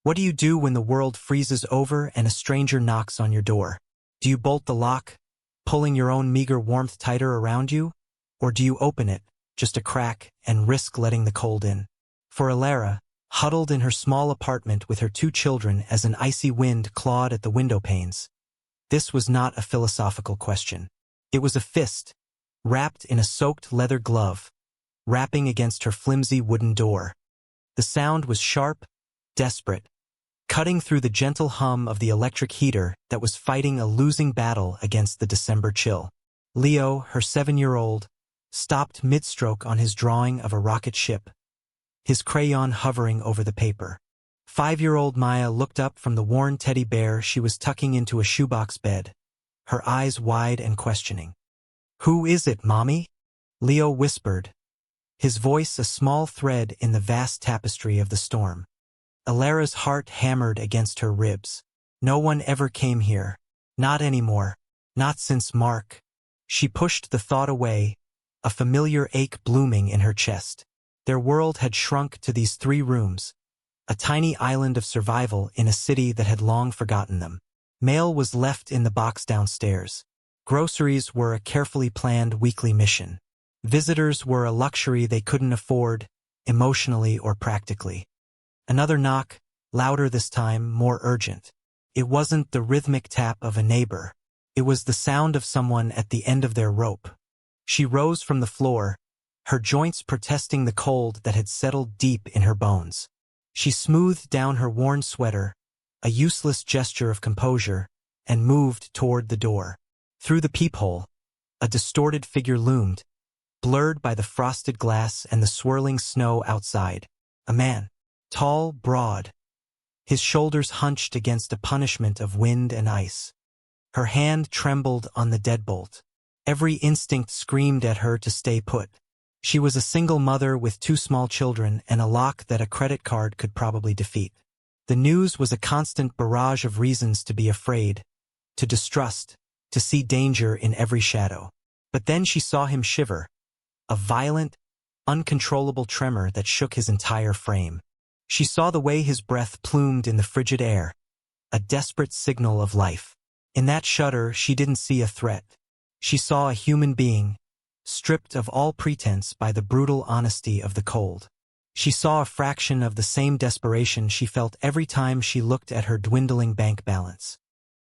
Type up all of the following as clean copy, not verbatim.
What do you do when the world freezes over and a stranger knocks on your door? Do you bolt the lock, pulling your own meager warmth tighter around you? Or do you open it, just a crack, and risk letting the cold in? For Alara, huddled in her small apartment with her 2 children as an icy wind clawed at the window panes, this was not a philosophical question. It was a fist, wrapped in a soaked leather glove, rapping against her flimsy wooden door. The sound was sharp, desperate, cutting through the gentle hum of the electric heater that was fighting a losing battle against the December chill. Leo, her 7-year-old, stopped mid-stroke on his drawing of a rocket ship, his crayon hovering over the paper. 5-year-old Maya looked up from the worn teddy bear she was tucking into a shoebox bed, her eyes wide and questioning. "Who is it, Mommy?" Leo whispered, his voice a small thread in the vast tapestry of the storm. Alara's heart hammered against her ribs. No one ever came here. Not anymore. Not since Mark. She pushed the thought away, a familiar ache blooming in her chest. Their world had shrunk to these 3 rooms, a tiny island of survival in a city that had long forgotten them. Mail was left in the box downstairs. Groceries were a carefully planned weekly mission. Visitors were a luxury they couldn't afford, emotionally or practically. Another knock, louder this time, more urgent. It wasn't the rhythmic tap of a neighbor. It was the sound of someone at the end of their rope. She rose from the floor, her joints protesting the cold that had settled deep in her bones. She smoothed down her worn sweater, a useless gesture of composure, and moved toward the door. Through the peephole, a distorted figure loomed, blurred by the frosted glass and the swirling snow outside. A man. Tall, broad, his shoulders hunched against a punishment of wind and ice. Her hand trembled on the deadbolt. Every instinct screamed at her to stay put. She was a single mother with 2 small children and a lock that a credit card could probably defeat. The news was a constant barrage of reasons to be afraid, to distrust, to see danger in every shadow. But then she saw him shiver, a violent, uncontrollable tremor that shook his entire frame. She saw the way his breath plumed in the frigid air, a desperate signal of life. In that shudder, she didn't see a threat. She saw a human being, stripped of all pretense by the brutal honesty of the cold. She saw a fraction of the same desperation she felt every time she looked at her dwindling bank balance.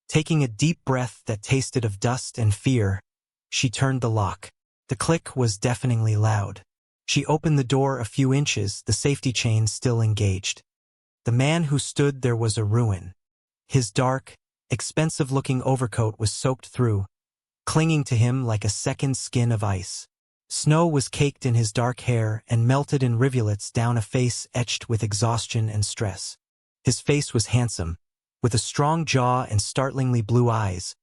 Taking a deep breath that tasted of dust and fear, she turned the lock. The click was deafeningly loud. She opened the door a few inches, the safety chain still engaged. The man who stood there was a ruin. His dark, expensive-looking overcoat was soaked through, clinging to him like a second skin of ice. Snow was caked in his dark hair and melted in rivulets down a face etched with exhaustion and stress. His face was handsome, with a strong jaw and startlingly blue eyes,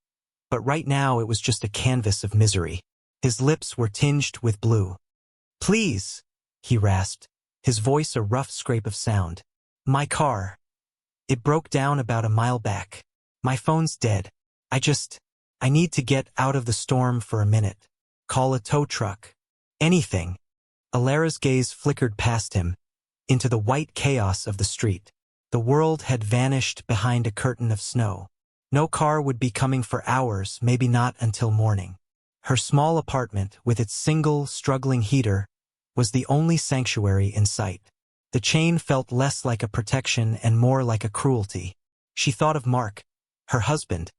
but right now it was just a canvas of misery. His lips were tinged with blue. "Please," he rasped, his voice a rough scrape of sound. "My car. It broke down about a mile back. My phone's dead. I need to get out of the storm for a minute. Call a tow truck. Anything." Alara's gaze flickered past him, into the white chaos of the street. The world had vanished behind a curtain of snow. No car would be coming for hours, maybe not until morning. Her small apartment, with its single, struggling heater, was the only sanctuary in sight. The chain felt less like a protection and more like a cruelty. She thought of Mark, her husband,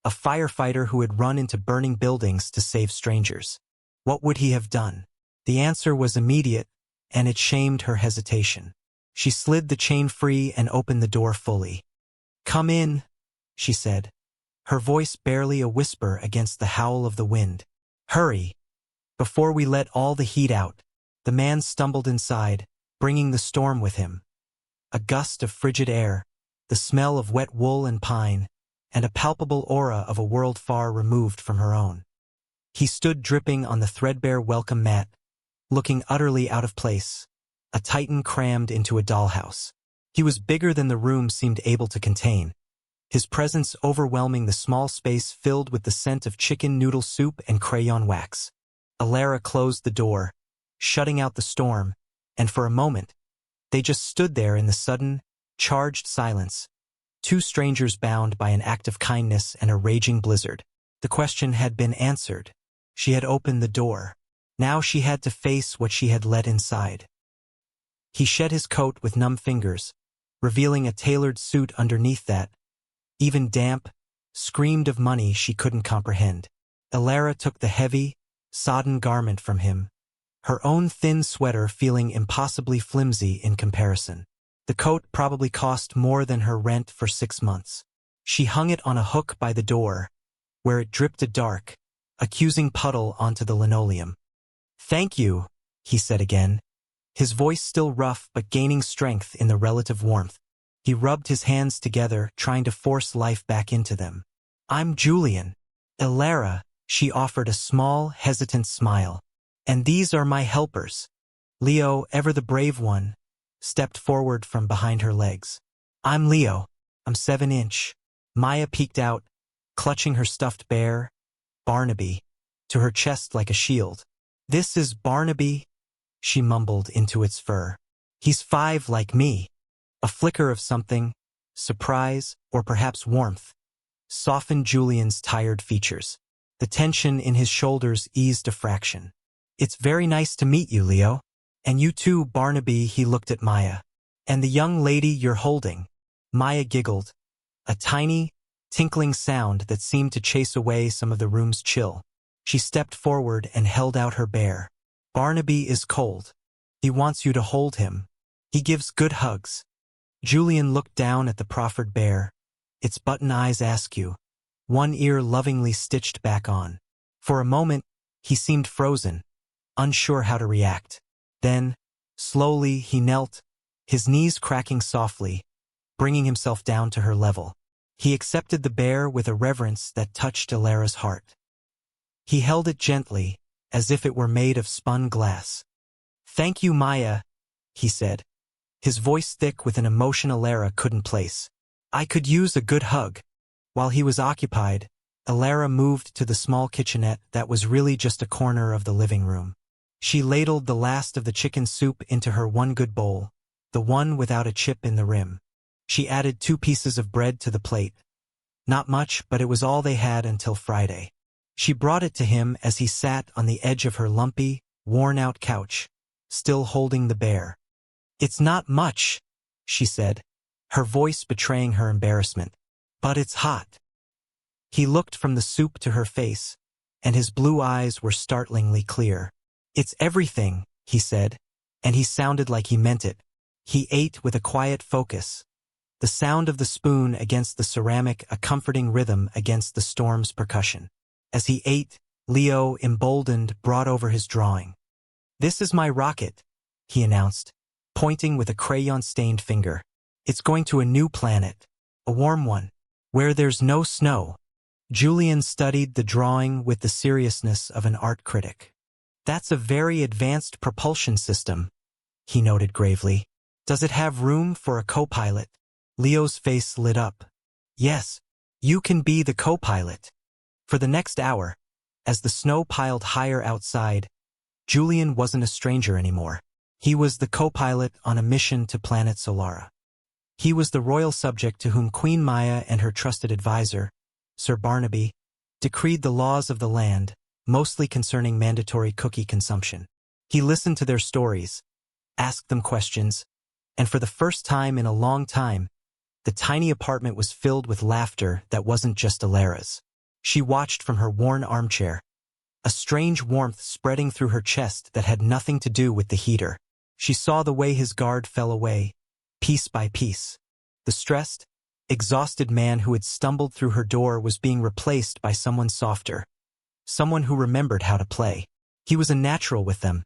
a firefighter who had run into burning buildings to save strangers. What would he have done? The answer was immediate, and it shamed her hesitation. She slid the chain free and opened the door fully. "Come in," she said, her voice barely a whisper against the howl of the wind. "Hurry, before we let all the heat out." The man stumbled inside, bringing the storm with him. A gust of frigid air, the smell of wet wool and pine, and a palpable aura of a world far removed from her own. He stood dripping on the threadbare welcome mat, looking utterly out of place, a titan crammed into a dollhouse. He was bigger than the room seemed able to contain, his presence overwhelming the small space filled with the scent of chicken noodle soup and crayon wax. Alara closed the door, shutting out the storm, and for a moment, they just stood there in the sudden, Charged silence. Two strangers bound by an act of kindness and a raging blizzard. The question had been answered. She had opened the door. Now she had to face what she had let inside. He shed his coat with numb fingers, revealing a tailored suit underneath that, even damp, screamed of money she couldn't comprehend. Elara took the heavy, sodden garment from him, her own thin sweater feeling impossibly flimsy in comparison. The coat probably cost more than her rent for 6 months. She hung it on a hook by the door, where it dripped a dark, accusing puddle onto the linoleum. "Thank you," he said again, his voice still rough but gaining strength in the relative warmth. He rubbed his hands together, trying to force life back into them. "I'm Julian." "Elara," she offered a small, hesitant smile. "And these are my helpers." Leo, ever the brave one, stepped forward from behind her legs. "I'm Leo. I'm 7-inch. Maya peeked out, clutching her stuffed bear, Barnaby, to her chest like a shield. "This is Barnaby," she mumbled into its fur. "He's 5 like me." A flicker of something, surprise, or perhaps warmth, softened Julian's tired features. The tension in his shoulders eased a fraction. "It's very nice to meet you, Leo. And you too, Barnaby," he looked at Maya. "And the young lady you're holding." Maya giggled, a tiny, tinkling sound that seemed to chase away some of the room's chill. She stepped forward and held out her bear. "Barnaby is cold. He wants you to hold him. He gives good hugs." Julian looked down at the proffered bear, its button eyes askew, one ear lovingly stitched back on. For a moment, he seemed frozen, unsure how to react. Then, slowly, he knelt, his knees cracking softly, bringing himself down to her level. He accepted the bear with a reverence that touched Elara's heart. He held it gently, as if it were made of spun glass. "Thank you, Maya," he said, his voice thick with an emotion Elara couldn't place. "I could use a good hug." While he was occupied, Elara moved to the small kitchenette that was really just a corner of the living room. She ladled the last of the chicken soup into her one good bowl, the one without a chip in the rim. She added 2 pieces of bread to the plate. Not much, but it was all they had until Friday. She brought it to him as he sat on the edge of her lumpy, worn-out couch, still holding the bear. "It's not much," she said, her voice betraying her embarrassment. "But it's hot." He looked from the soup to her face, and his blue eyes were startlingly clear. "It's everything," he said, and he sounded like he meant it. He ate with a quiet focus, the sound of the spoon against the ceramic a comforting rhythm against the storm's percussion. As he ate, Leo, emboldened, brought over his drawing. "This is my rocket," he announced, pointing with a crayon-stained finger. "It's going to a new planet, a warm one, where there's no snow." Julian studied the drawing with the seriousness of an art critic. "That's a very advanced propulsion system," he noted gravely. "Does it have room for a co-pilot?" Leo's face lit up. "Yes, you can be the co-pilot." For the next hour, as the snow piled higher outside, Julian wasn't a stranger anymore. He was the co-pilot on a mission to planet Solara. He was the royal subject to whom Queen Maya and her trusted advisor, Sir Barnaby, decreed the laws of the land, mostly concerning mandatory cookie consumption. He listened to their stories, asked them questions, and for the first time in a long time, the tiny apartment was filled with laughter that wasn't just Elara's. She watched from her worn armchair, a strange warmth spreading through her chest that had nothing to do with the heater. She saw the way his guard fell away, piece by piece. The stressed, exhausted man who had stumbled through her door was being replaced by someone softer, someone who remembered how to play. He was a natural with them,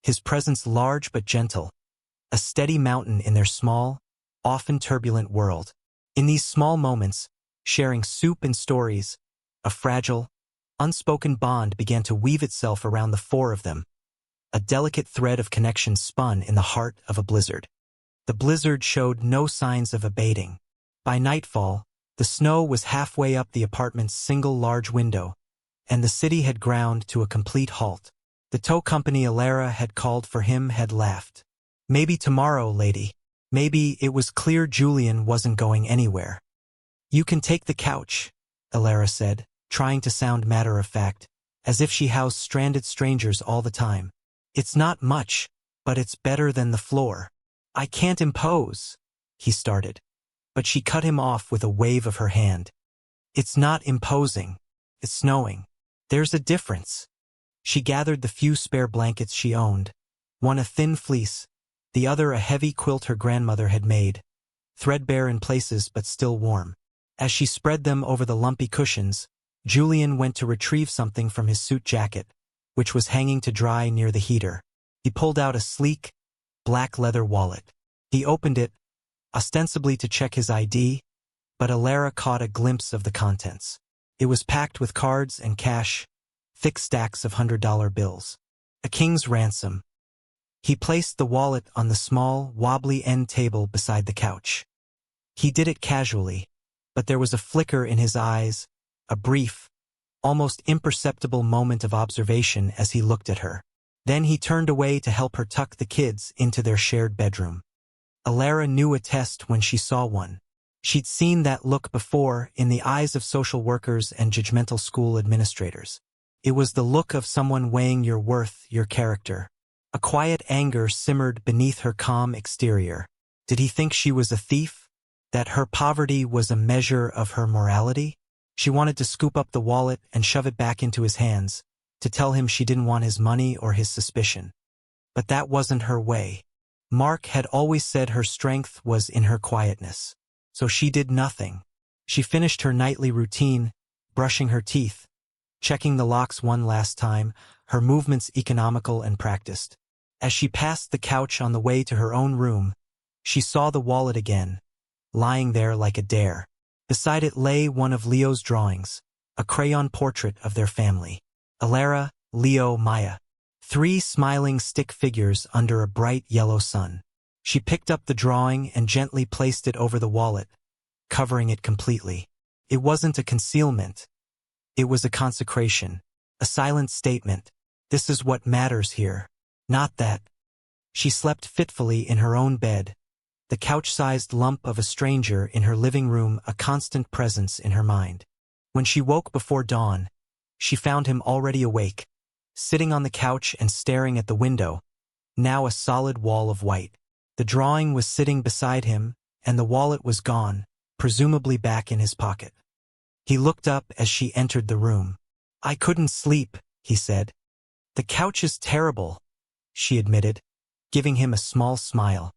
his presence large but gentle, a steady mountain in their small, often turbulent world. In these small moments, sharing soup and stories, a fragile, unspoken bond began to weave itself around the 4 of them. A delicate thread of connection spun in the heart of a blizzard. The blizzard showed no signs of abating. By nightfall, the snow was halfway up the apartment's single large window, and the city had ground to a complete halt. The tow company Elara had called for him had laughed. "Maybe tomorrow, lady." Maybe it was clear Julian wasn't going anywhere. "You can take the couch," Alara said, trying to sound matter-of-fact, as if she housed stranded strangers all the time. "It's not much, but it's better than the floor." "I can't impose," he started, but she cut him off with a wave of her hand. "It's not imposing. It's snowing. There's a difference." She gathered the few spare blankets she owned, one a thin fleece, the other a heavy quilt her grandmother had made, threadbare in places but still warm. As she spread them over the lumpy cushions, Julian went to retrieve something from his suit jacket, which was hanging to dry near the heater. He pulled out a sleek, black leather wallet. He opened it, ostensibly to check his ID, but Alara caught a glimpse of the contents. It was packed with cards and cash, thick stacks of $100 bills. A king's ransom. He placed the wallet on the small, wobbly end table beside the couch. He did it casually, but there was a flicker in his eyes, a brief, almost imperceptible moment of observation as he looked at her. Then he turned away to help her tuck the kids into their shared bedroom. Alara knew a test when she saw one. She'd seen that look before in the eyes of social workers and judgmental school administrators. It was the look of someone weighing your worth, your character. A quiet anger simmered beneath her calm exterior. Did he think she was a thief? That her poverty was a measure of her morality? She wanted to scoop up the wallet and shove it back into his hands, to tell him she didn't want his money or his suspicion. But that wasn't her way. Mark had always said her strength was in her quietness. So she did nothing. She finished her nightly routine, brushing her teeth, checking the locks one last time, her movements economical and practiced. As she passed the couch on the way to her own room, she saw the wallet again, lying there like a dare. Beside it lay one of Leo's drawings, a crayon portrait of their family. Alara, Leo, Maya. 3 smiling stick figures under a bright yellow sun. She picked up the drawing and gently placed it over the wallet, covering it completely. It wasn't a concealment. It was a consecration, a silent statement. This is what matters here. Not that. She slept fitfully in her own bed, the couch-sized lump of a stranger in her living room a constant presence in her mind. When she woke before dawn, she found him already awake, sitting on the couch and staring at the window, now a solid wall of white. The drawing was sitting beside him, and the wallet was gone, presumably back in his pocket. He looked up as she entered the room. "I couldn't sleep," he said. "The couch is terrible," she admitted, giving him a small smile.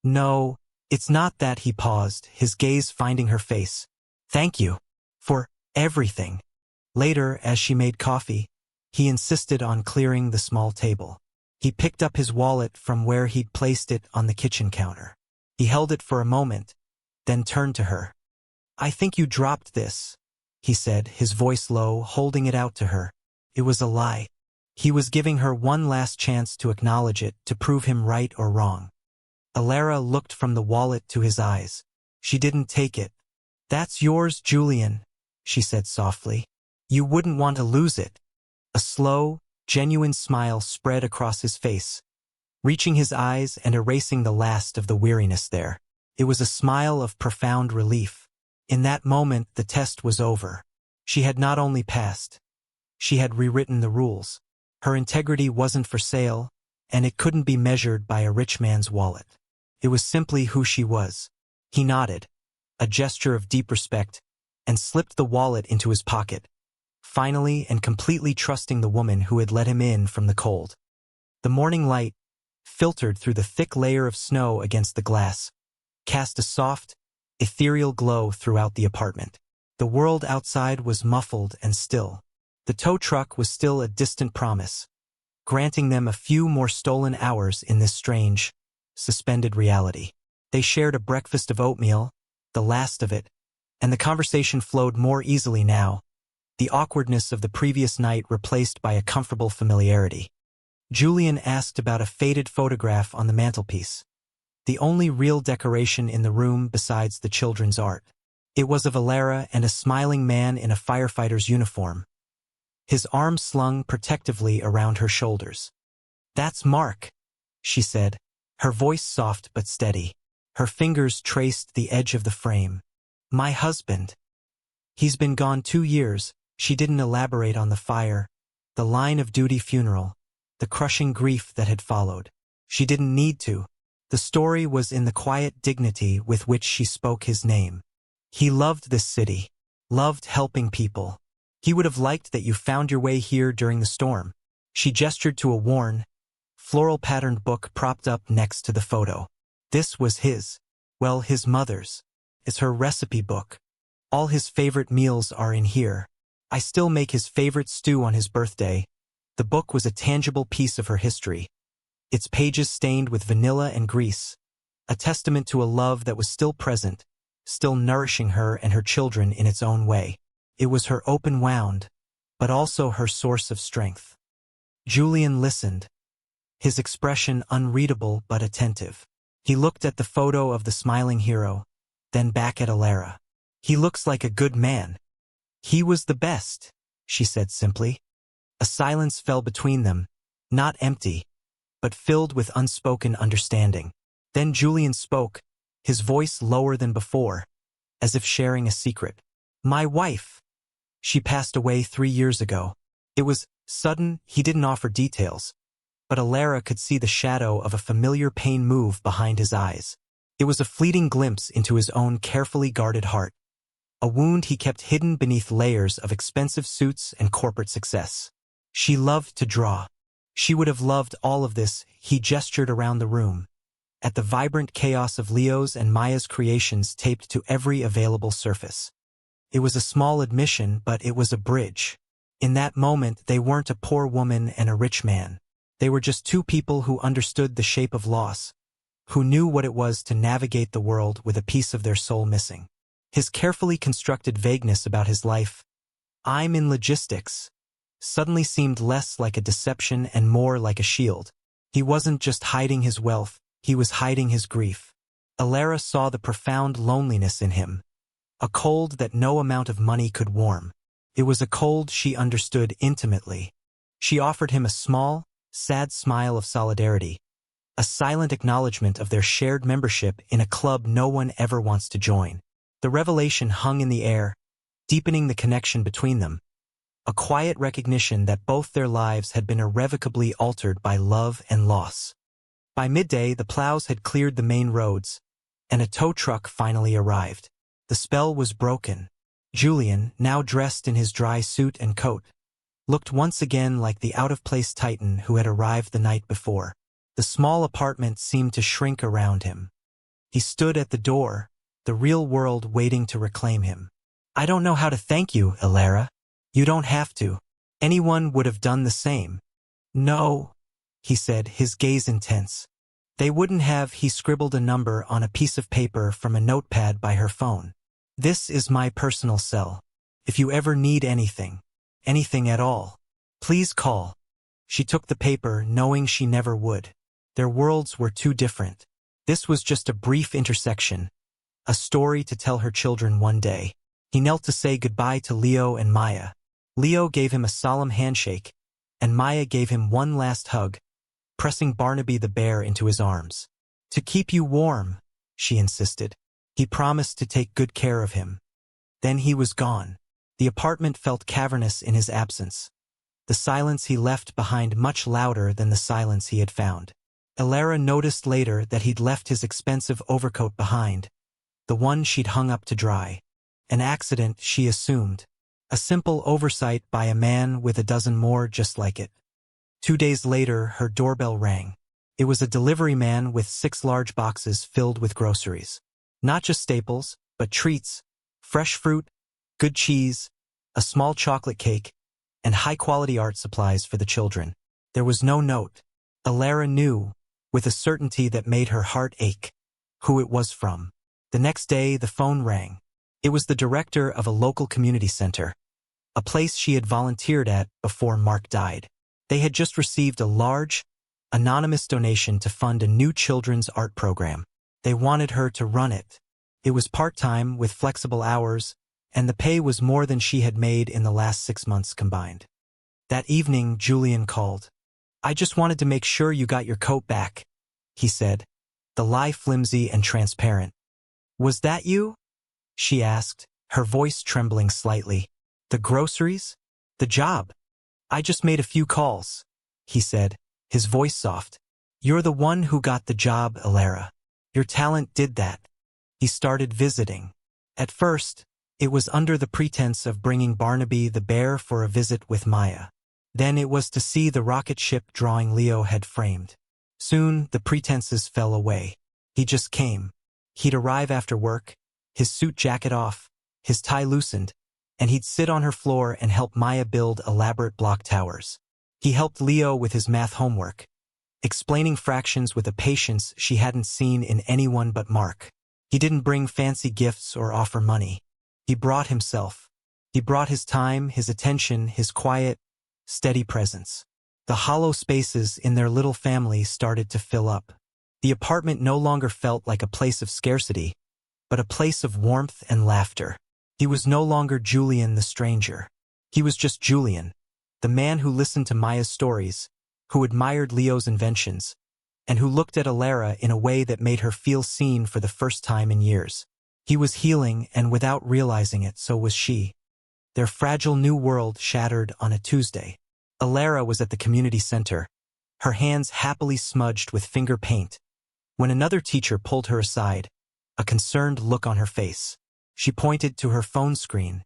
"No, it's not that." He paused, his gaze finding her face. "Thank you. For everything." Later, as she made coffee, he insisted on clearing the small table. He picked up his wallet from where he'd placed it on the kitchen counter. He held it for a moment, then turned to her. "I think you dropped this," he said, his voice low, holding it out to her. It was a lie. He was giving her one last chance to acknowledge it, to prove him right or wrong. Alara looked from the wallet to his eyes. She didn't take it. "That's yours, Julian," she said softly. "You wouldn't want to lose it." A slow, genuine smile spread across his face, reaching his eyes and erasing the last of the weariness there. It was a smile of profound relief. In that moment, the test was over. She had not only passed, she had rewritten the rules. Her integrity wasn't for sale, and it couldn't be measured by a rich man's wallet. It was simply who she was. He nodded, a gesture of deep respect, and slipped the wallet into his pocket, finally and completely trusting the woman who had let him in from the cold. The morning light, filtered through the thick layer of snow against the glass, cast a soft, ethereal glow throughout the apartment. The world outside was muffled and still. The tow truck was still a distant promise, granting them a few more stolen hours in this strange, suspended reality. They shared a breakfast of oatmeal, the last of it, and the conversation flowed more easily now, the awkwardness of the previous night replaced by a comfortable familiarity. Julian asked about a faded photograph on the mantelpiece, the only real decoration in the room besides the children's art. It was of Alara and a smiling man in a firefighter's uniform, his arms slung protectively around her shoulders. "That's Mark," she said, her voice soft but steady. Her fingers traced the edge of the frame. My husband. He's been gone 2 years. She didn't elaborate on the fire, the line of duty funeral, the crushing grief that had followed. She didn't need to. The story was in the quiet dignity with which she spoke his name. He loved this city, loved helping people. He would have liked that you found your way here during the storm. She gestured to a worn, floral-patterned book propped up next to the photo. This was his. Well, his mother's. It's her recipe book. All his favorite meals are in here. I still make his favorite stew on his birthday. The book was a tangible piece of her history, its pages stained with vanilla and grease, a testament to a love that was still present, still nourishing her and her children in its own way. It was her open wound, but also her source of strength. Julian listened, his expression unreadable but attentive. He looked at the photo of the smiling hero, then back at Alara. He looks like a good man. He was the best, she said simply. A silence fell between them, not empty, but filled with unspoken understanding. Then Julian spoke, his voice lower than before, as if sharing a secret. My wife. She passed away 3 years ago. It was sudden. He didn't offer details, but Alara could see the shadow of a familiar pain move behind his eyes. It was a fleeting glimpse into his own carefully guarded heart, a wound he kept hidden beneath layers of expensive suits and corporate success. She loved to draw. She would have loved all of this. He gestured around the room, at the vibrant chaos of Leo's and Maya's creations taped to every available surface. It was a small admission, but it was a bridge. In that moment, they weren't a poor woman and a rich man. They were just two people who understood the shape of loss, who knew what it was to navigate the world with a piece of their soul missing. His carefully constructed vagueness about his life, "I'm in logistics," suddenly seemed less like a deception and more like a shield. He wasn't just hiding his wealth, he was hiding his grief. Alara saw the profound loneliness in him, a cold that no amount of money could warm. It was a cold she understood intimately. She offered him a small, sad smile of solidarity, a silent acknowledgement of their shared membership in a club no one ever wants to join. The revelation hung in the air, deepening the connection between them, a quiet recognition that both their lives had been irrevocably altered by love and loss. By midday, the plows had cleared the main roads, and a tow truck finally arrived. The spell was broken. Julian, now dressed in his dry suit and coat, looked once again like the out-of-place titan who had arrived the night before. The small apartment seemed to shrink around him. He stood at the door, the real world waiting to reclaim him. I don't know how to thank you, Alara. You don't have to. Anyone would have done the same. No, he said, his gaze intense. They wouldn't have. He scribbled a number on a piece of paper from a notepad by her phone. This is my personal cell. If you ever need anything at all, please call. She took the paper, knowing she never would. Their worlds were too different. This was just a brief intersection, a story to tell her children one day. He knelt to say goodbye to Leo and Maya. Leo gave him a solemn handshake, and Maya gave him one last hug, pressing Barnaby the bear into his arms. To keep you warm, she insisted. He promised to take good care of him. Then he was gone. The apartment felt cavernous in his absence, the silence he left behind much louder than the silence he had found. Alara noticed later that he'd left his expensive overcoat behind, the one she'd hung up to dry. An accident, she assumed. A simple oversight by a man with a dozen more just like it. 2 days later, her doorbell rang. It was a delivery man with 6 large boxes filled with groceries. Not just staples, but treats, fresh fruit, good cheese, a small chocolate cake, and high-quality art supplies for the children. There was no note. Alara knew, with a certainty that made her heart ache, who it was from. The next day, the phone rang. It was the director of a local community center, a place she had volunteered at before Mark died. They had just received a large, anonymous donation to fund a new children's art program. They wanted her to run it. It was part-time with flexible hours, and the pay was more than she had made in the last 6 months combined. That evening, Julian called. I just wanted to make sure you got your coat back, he said. the lie flimsy and transparent. "Was that you?" she asked, her voice trembling slightly. "The groceries? The job? I just made a few calls," he said, his voice soft. "You're the one who got the job, Alara. Your talent did that." He started visiting. At first, it was under the pretense of bringing Barnaby the bear for a visit with Maya. Then it was to see the rocket ship drawing Leo had framed. Soon, the pretenses fell away. He just came. He'd arrive after work, his suit jacket off, his tie loosened, and he'd sit on her floor and help Maya build elaborate block towers. He helped Leo with his math homework, explaining fractions with a patience she hadn't seen in anyone but Mark. He didn't bring fancy gifts or offer money. He brought himself. He brought his time, his attention, his quiet, steady presence. The hollow spaces in their little family started to fill up. The apartment no longer felt like a place of scarcity, but a place of warmth and laughter. He was no longer Julian the stranger. He was just Julian, the man who listened to Maya's stories, who admired Leo's inventions, and who looked at Alara in a way that made her feel seen for the first time in years. He was healing, and without realizing it, so was she. Their fragile new world shattered on a Tuesday. Alara was at the community center, her hands happily smudged with finger paint, when another teacher pulled her aside, a concerned look on her face. She pointed to her phone screen.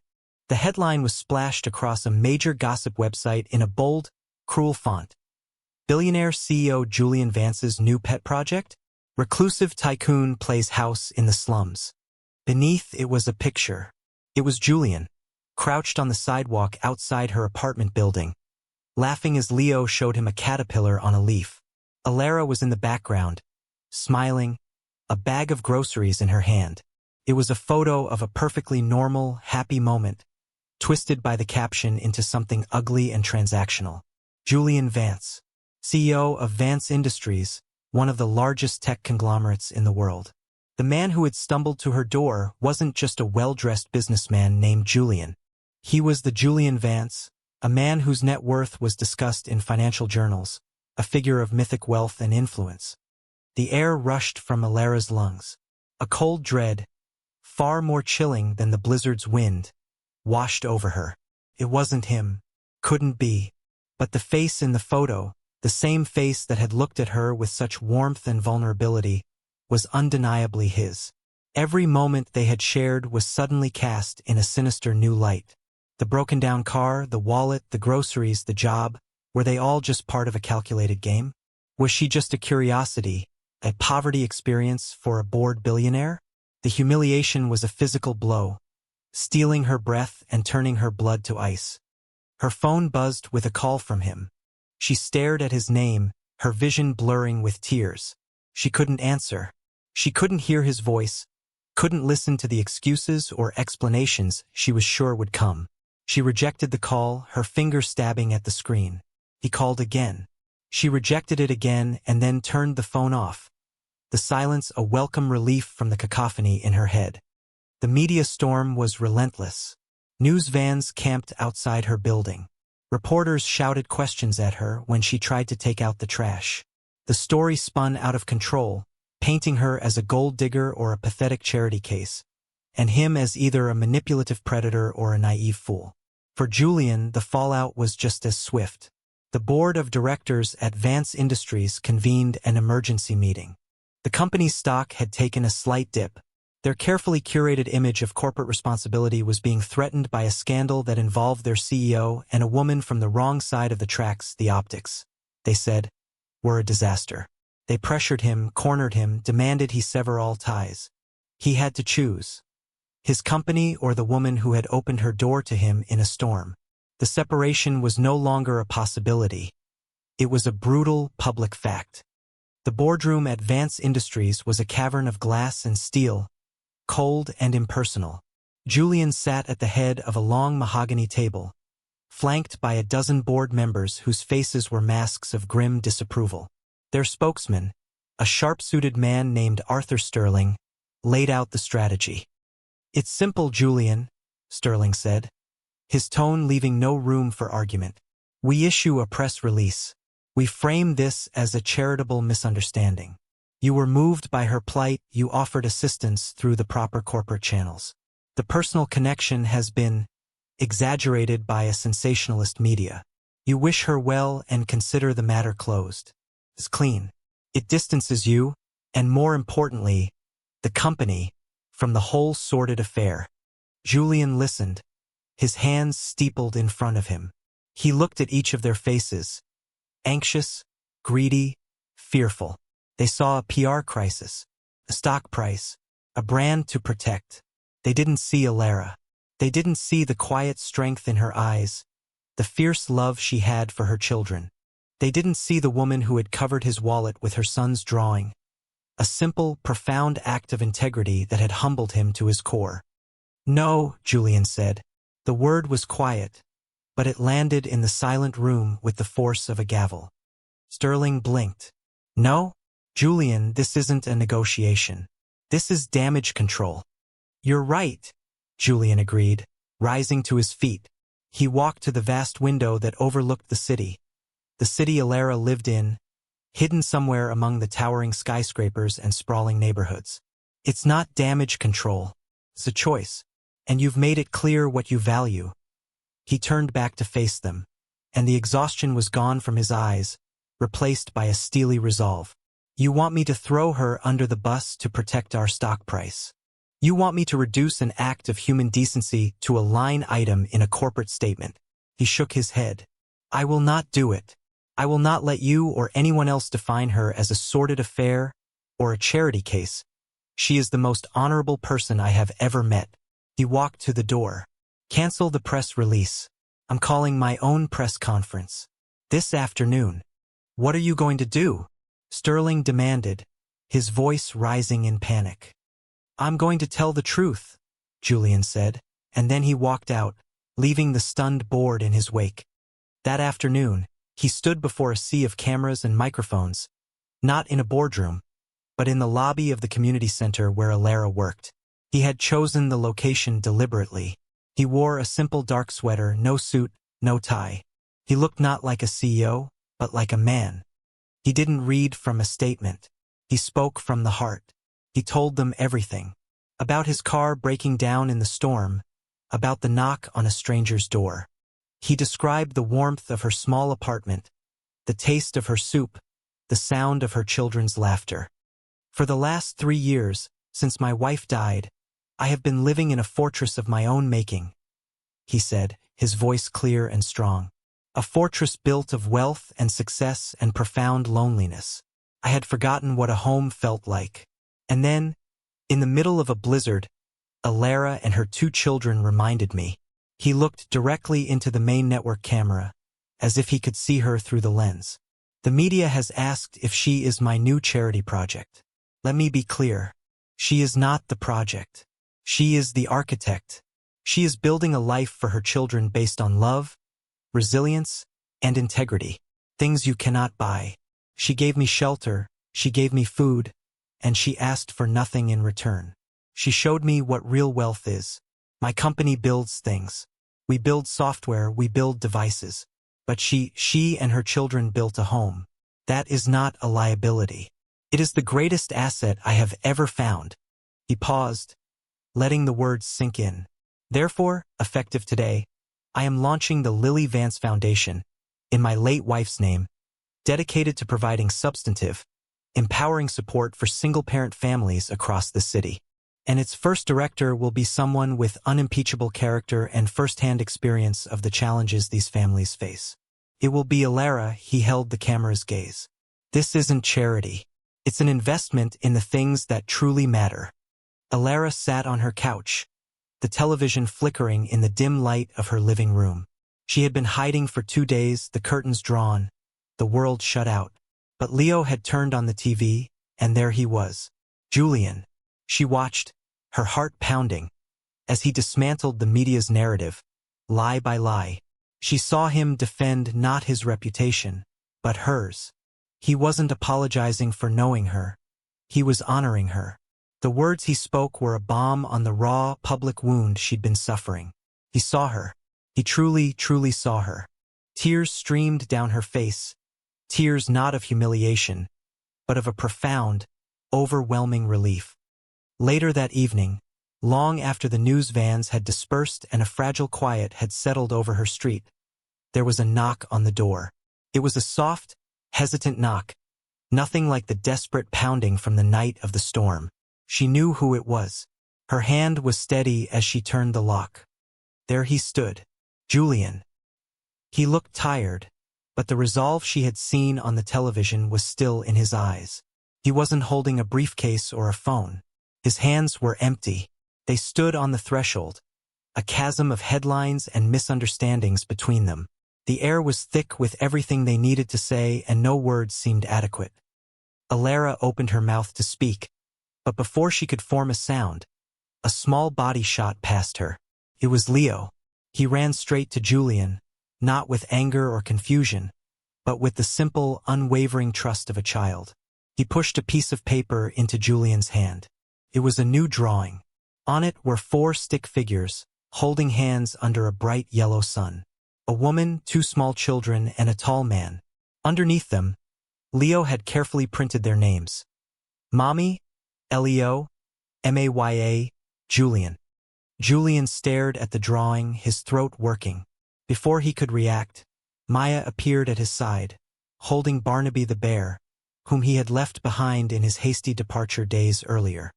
The headline was splashed across a major gossip website in a bold, cruel font. Billionaire CEO Julian Vance's new pet project? Reclusive tycoon plays house in the slums. Beneath it was a picture. It was Julian, crouched on the sidewalk outside her apartment building, laughing as Leo showed him a caterpillar on a leaf. Alara was in the background, smiling, a bag of groceries in her hand. It was a photo of a perfectly normal, happy moment, twisted by the caption into something ugly and transactional. Julian Vance, CEO of Vance Industries, one of the largest tech conglomerates in the world. The man who had stumbled to her door wasn't just a well-dressed businessman named Julian. He was the Julian Vance, a man whose net worth was discussed in financial journals, a figure of mythic wealth and influence. The air rushed from Alara's lungs. A cold dread, far more chilling than the blizzard's wind, washed over her. It wasn't him. Couldn't be. But the face in the photo, the same face that had looked at her with such warmth and vulnerability, was undeniably his. Every moment they had shared was suddenly cast in a sinister new light. The broken-down car, the wallet, the groceries, the job, were they all just part of a calculated game? Was she just a curiosity, a poverty experience for a bored billionaire? The humiliation was a physical blow, stealing her breath and turning her blood to ice. Her phone buzzed with a call from him. She stared at his name, her vision blurring with tears. She couldn't answer. She couldn't hear his voice, couldn't listen to the excuses or explanations she was sure would come. She rejected the call, her finger stabbing at the screen. He called again. She rejected it again and then turned the phone off. The silence a welcome relief from the cacophony in her head. The media storm was relentless. News vans camped outside her building. Reporters shouted questions at her when she tried to take out the trash. The story spun out of control, painting her as a gold digger or a pathetic charity case, and him as either a manipulative predator or a naive fool. For Julian, the fallout was just as swift. The board of directors at Vance Industries convened an emergency meeting. The company's stock had taken a slight dip. Their carefully curated image of corporate responsibility was being threatened by a scandal that involved their CEO and a woman from the wrong side of the tracks. The optics, they said, were a disaster. They pressured him, cornered him, demanded he sever all ties. He had to choose. His company or the woman who had opened her door to him in a storm. The separation was no longer a possibility. It was a brutal, public fact. The boardroom at Vance Industries was a cavern of glass and steel, cold and impersonal. Julian sat at the head of a long mahogany table, flanked by a dozen board members whose faces were masks of grim disapproval. Their spokesman, a sharp-suited man named Arthur Sterling, laid out the strategy. "It's simple, Julian," Sterling said, his tone leaving no room for argument. "We issue a press release. We frame this as a charitable misunderstanding. You were moved by her plight, you offered assistance through the proper corporate channels. The personal connection has been exaggerated by a sensationalist media. You wish her well and consider the matter closed. It's clean. It distances you, and more importantly, the company, from the whole sordid affair. Julian listened, his hands steepled in front of him. He looked at each of their faces, anxious, greedy, fearful. They saw a PR crisis, a stock price, a brand to protect. They didn't see Alara. They didn't see the quiet strength in her eyes, the fierce love she had for her children. They didn't see the woman who had covered his wallet with her son's drawing, a simple, profound act of integrity that had humbled him to his core. No, Julian said. The word was quiet, but it landed in the silent room with the force of a gavel. Sterling blinked. No, Julian, this isn't a negotiation. This is damage control. You're right, Julian agreed, rising to his feet. He walked to the vast window that overlooked the city Alara lived in, hidden somewhere among the towering skyscrapers and sprawling neighborhoods. It's not damage control. It's a choice, and you've made it clear what you value. He turned back to face them, and the exhaustion was gone from his eyes, replaced by a steely resolve. You want me to throw her under the bus to protect our stock price. You want me to reduce an act of human decency to a line item in a corporate statement. He shook his head. I will not do it. I will not let you or anyone else define her as a sordid affair or a charity case. She is the most honorable person I have ever met. He walked to the door. Cancel the press release. I'm calling my own press conference. This afternoon. What are you going to do? Sterling demanded, his voice rising in panic. I'm going to tell the truth, Julian said, and then he walked out, leaving the stunned board in his wake. That afternoon, he stood before a sea of cameras and microphones, not in a boardroom, but in the lobby of the community center where Alara worked. He had chosen the location deliberately. He wore a simple dark sweater, no suit, no tie. He looked not like a CEO, but like a man. He didn't read from a statement. He spoke from the heart. He told them everything. About his car breaking down in the storm, about the knock on a stranger's door. He described the warmth of her small apartment, the taste of her soup, the sound of her children's laughter. For the last 3 years, since my wife died, I have been living in a fortress of my own making, he said, his voice clear and strong. A fortress built of wealth and success and profound loneliness. I had forgotten what a home felt like. And then, in the middle of a blizzard, Alara and her 2 children reminded me. He looked directly into the main network camera, as if he could see her through the lens. The media has asked if she is my new charity project. Let me be clear. She is not the project. She is the architect. She is building a life for her children based on love, resilience, and integrity. Things you cannot buy. She gave me shelter, she gave me food, and she asked for nothing in return. She showed me what real wealth is. My company builds things. We build software, we build devices. But she and her children built a home. That is not a liability. It is the greatest asset I have ever found. He paused, letting the words sink in. Therefore, effective today, I am launching the Lily Vance Foundation, in my late wife's name, dedicated to providing substantive, empowering support for single-parent families across the city. And its first director will be someone with unimpeachable character and first-hand experience of the challenges these families face. It will be Alara. He held the camera's gaze. This isn't charity. It's an investment in the things that truly matter. Alara sat on her couch, the television flickering in the dim light of her living room. She had been hiding for 2 days, the curtains drawn, the world shut out. But Leo had turned on the TV, and there he was. Julian. She watched, her heart pounding, as he dismantled the media's narrative, lie by lie. She saw him defend not his reputation, but hers. He wasn't apologizing for knowing her. He was honoring her. The words he spoke were a balm on the raw, public wound she'd been suffering. He saw her. He truly, truly saw her. Tears streamed down her face, tears not of humiliation, but of a profound, overwhelming relief. Later that evening, long after the news vans had dispersed and a fragile quiet had settled over her street, there was a knock on the door. It was a soft, hesitant knock, nothing like the desperate pounding from the night of the storm. She knew who it was. Her hand was steady as she turned the lock. There he stood, Julian. He looked tired, but the resolve she had seen on the television was still in his eyes. He wasn't holding a briefcase or a phone. His hands were empty. They stood on the threshold, a chasm of headlines and misunderstandings between them. The air was thick with everything they needed to say, and no words seemed adequate. Alara opened her mouth to speak, but before she could form a sound, a small body shot past her. It was Leo. He ran straight to Julian, not with anger or confusion, but with the simple, unwavering trust of a child. He pushed a piece of paper into Julian's hand. It was a new drawing. On it were 4 stick figures, holding hands under a bright yellow sun. A woman, 2 small children, and a tall man. Underneath them, Leo had carefully printed their names. Mommy, Leo, Maya, Julian. Julian stared at the drawing, his throat working. Before he could react, Maya appeared at his side, holding Barnaby the bear, whom he had left behind in his hasty departure days earlier.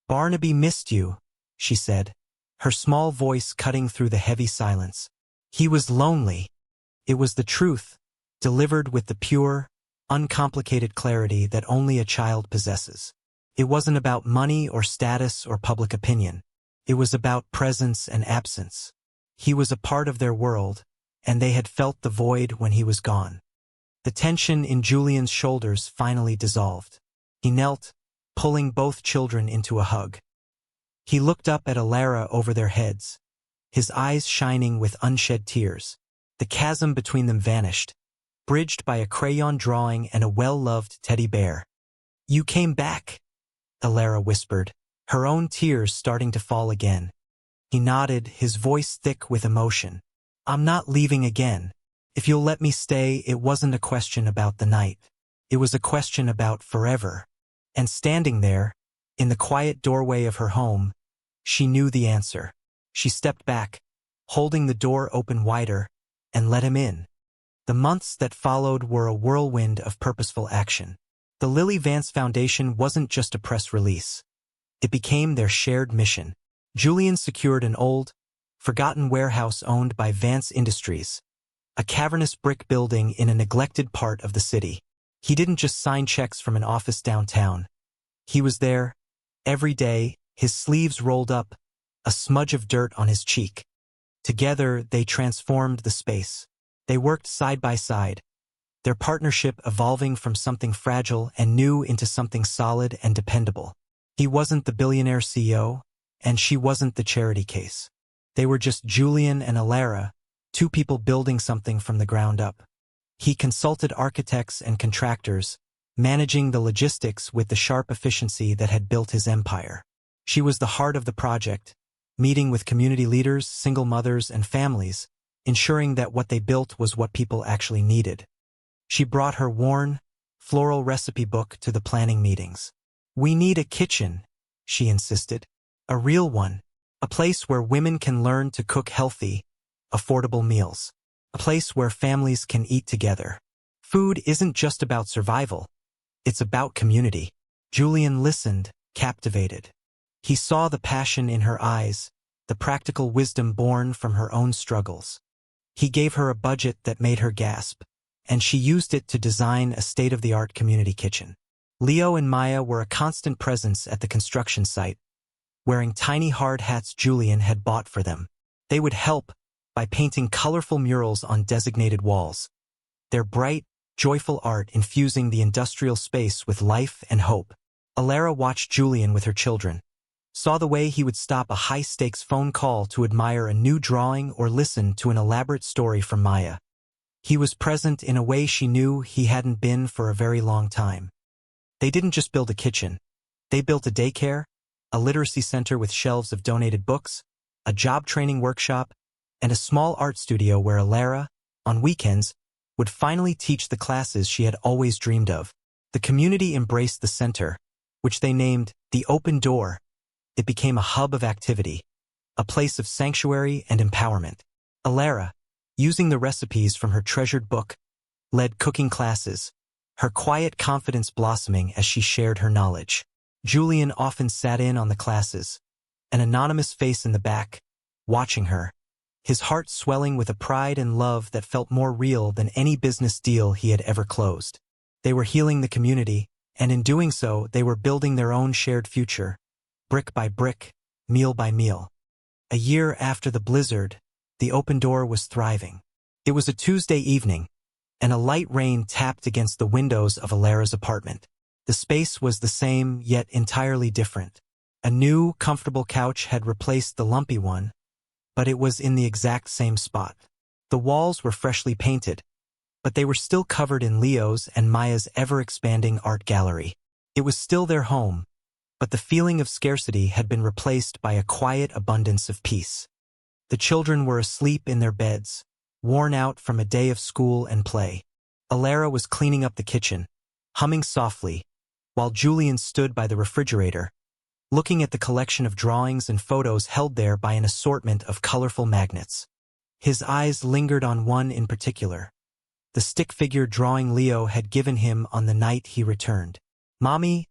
"Barnaby missed you," she said, her small voice cutting through the heavy silence. "He was lonely." It was the truth, delivered with the pure, uncomplicated clarity that only a child possesses. It wasn't about money or status or public opinion. It was about presence and absence. He was a part of their world, and they had felt the void when he was gone. The tension in Julian's shoulders finally dissolved. He knelt, pulling both children into a hug. He looked up at Alara over their heads, his eyes shining with unshed tears. The chasm between them vanished, bridged by a crayon drawing and a well-loved teddy bear. "You came back," Alara whispered, her own tears starting to fall again. He nodded, his voice thick with emotion. "I'm not leaving again. If you'll let me stay, it wasn't a question about the night. It was a question about forever." And standing there, in the quiet doorway of her home, she knew the answer. She stepped back, holding the door open wider, and let him in. The months that followed were a whirlwind of purposeful action. The Lily Vance Foundation wasn't just a press release. It became their shared mission. Julian secured an old, forgotten warehouse owned by Vance Industries, a cavernous brick building in a neglected part of the city. He didn't just sign checks from an office downtown. He was there, every day, his sleeves rolled up, a smudge of dirt on his cheek. Together, they transformed the space. They worked side by side, their partnership evolving from something fragile and new into something solid and dependable. He wasn't the billionaire CEO, and she wasn't the charity case. They were just Julian and Alara, 2 people building something from the ground up. He consulted architects and contractors, managing the logistics with the sharp efficiency that had built his empire. She was the heart of the project, meeting with community leaders, single mothers, and families, ensuring that what they built was what people actually needed. She brought her worn, floral recipe book to the planning meetings. "We need a kitchen," she insisted. "A real one. A place where women can learn to cook healthy, affordable meals. A place where families can eat together. Food isn't just about survival. It's about community." Julian listened, captivated. He saw the passion in her eyes, the practical wisdom born from her own struggles. He gave her a budget that made her gasp, and she used it to design a state-of-the-art community kitchen. Leo and Maya were a constant presence at the construction site, wearing tiny hard hats Julian had bought for them. They would help by painting colorful murals on designated walls, their bright, joyful art infusing the industrial space with life and hope. Alara watched Julian with her children, saw the way he would stop a high-stakes phone call to admire a new drawing or listen to an elaborate story from Maya. He was present in a way she knew he hadn't been for a very long time. They didn't just build a kitchen. They built a daycare, a literacy center with shelves of donated books, a job training workshop, and a small art studio where Alara, on weekends, would finally teach the classes she had always dreamed of. The community embraced the center, which they named the Open Door. It became a hub of activity, a place of sanctuary and empowerment. Alara, using the recipes from her treasured book, led cooking classes, her quiet confidence blossoming as she shared her knowledge. Julian often sat in on the classes, an anonymous face in the back, watching her, his heart swelling with a pride and love that felt more real than any business deal he had ever closed. They were healing the community, and in doing so, they were building their own shared future, brick by brick, meal by meal. A year after the blizzard, the Open Door was thriving. It was a Tuesday evening, and a light rain tapped against the windows of Alara's apartment. The space was the same, yet entirely different. A new, comfortable couch had replaced the lumpy one, but it was in the exact same spot. The walls were freshly painted, but they were still covered in Leo's and Maya's ever-expanding art gallery. It was still their home, but the feeling of scarcity had been replaced by a quiet abundance of peace. The children were asleep in their beds, worn out from a day of school and play. Alara was cleaning up the kitchen, humming softly, while Julian stood by the refrigerator, looking at the collection of drawings and photos held there by an assortment of colorful magnets. His eyes lingered on one in particular, the stick figure drawing Leo had given him on the night he returned. Mommy,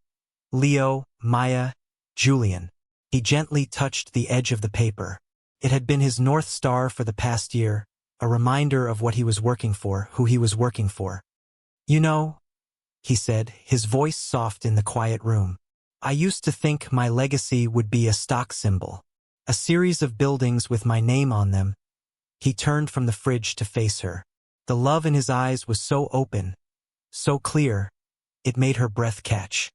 Leo, Maya, Julian. He gently touched the edge of the paper. It had been his North Star for the past year, a reminder of what he was working for, who he was working for. You know, he said, his voice soft in the quiet room. I used to think my legacy would be a stock symbol, a series of buildings with my name on them. He turned from the fridge to face her. The love in his eyes was so open, so clear, it made her breath catch.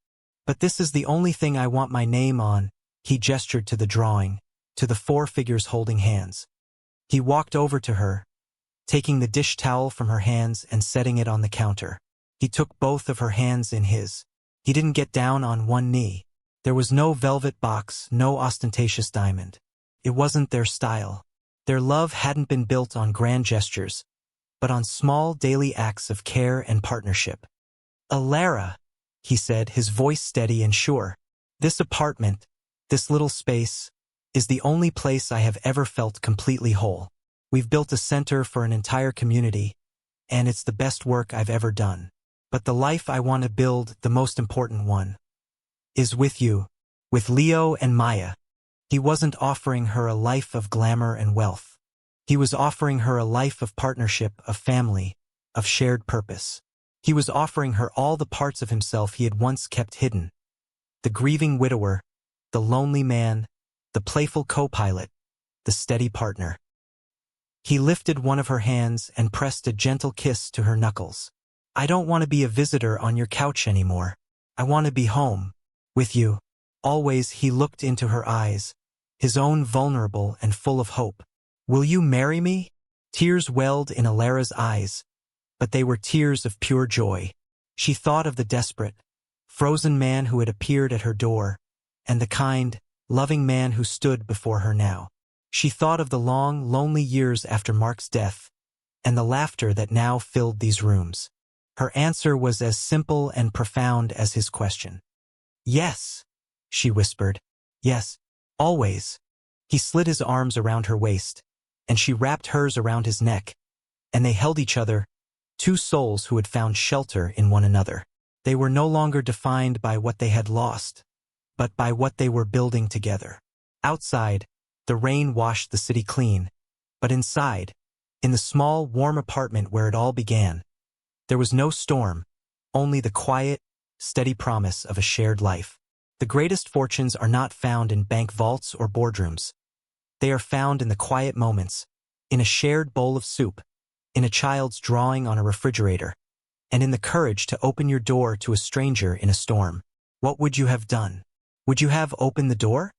But this is the only thing I want my name on, he gestured to the drawing, to the four figures holding hands. He walked over to her, taking the dish towel from her hands and setting it on the counter. He took both of her hands in his. He didn't get down on one knee. There was no velvet box, no ostentatious diamond. It wasn't their style. Their love hadn't been built on grand gestures, but on small daily acts of care and partnership. Alara, he said, his voice steady and sure. This apartment, this little space, is the only place I have ever felt completely whole. We've built a center for an entire community, and it's the best work I've ever done. But the life I want to build, the most important one, is with you, with Leo and Maya. He wasn't offering her a life of glamour and wealth. He was offering her a life of partnership, of family, of shared purpose. He was offering her all the parts of himself he had once kept hidden. The grieving widower, the lonely man, the playful co-pilot, the steady partner. He lifted one of her hands and pressed a gentle kiss to her knuckles. I don't want to be a visitor on your couch anymore. I want to be home, with you. Always he looked into her eyes, his own vulnerable and full of hope. Will you marry me? Tears welled in Alara's eyes, but they were tears of pure joy. She thought of the desperate, frozen man who had appeared at her door, and the kind, loving man who stood before her now. She thought of the long, lonely years after Mark's death, and the laughter that now filled these rooms. Her answer was as simple and profound as his question. Yes, she whispered. Yes, always. He slid his arms around her waist, and she wrapped hers around his neck, and they held each other, two souls who had found shelter in one another. They were no longer defined by what they had lost, but by what they were building together. Outside, the rain washed the city clean, but inside, in the small, warm apartment where it all began, there was no storm, only the quiet, steady promise of a shared life. The greatest fortunes are not found in bank vaults or boardrooms. They are found in the quiet moments, in a shared bowl of soup, in a child's drawing on a refrigerator, and in the courage to open your door to a stranger in a storm. What would you have done? Would you have opened the door?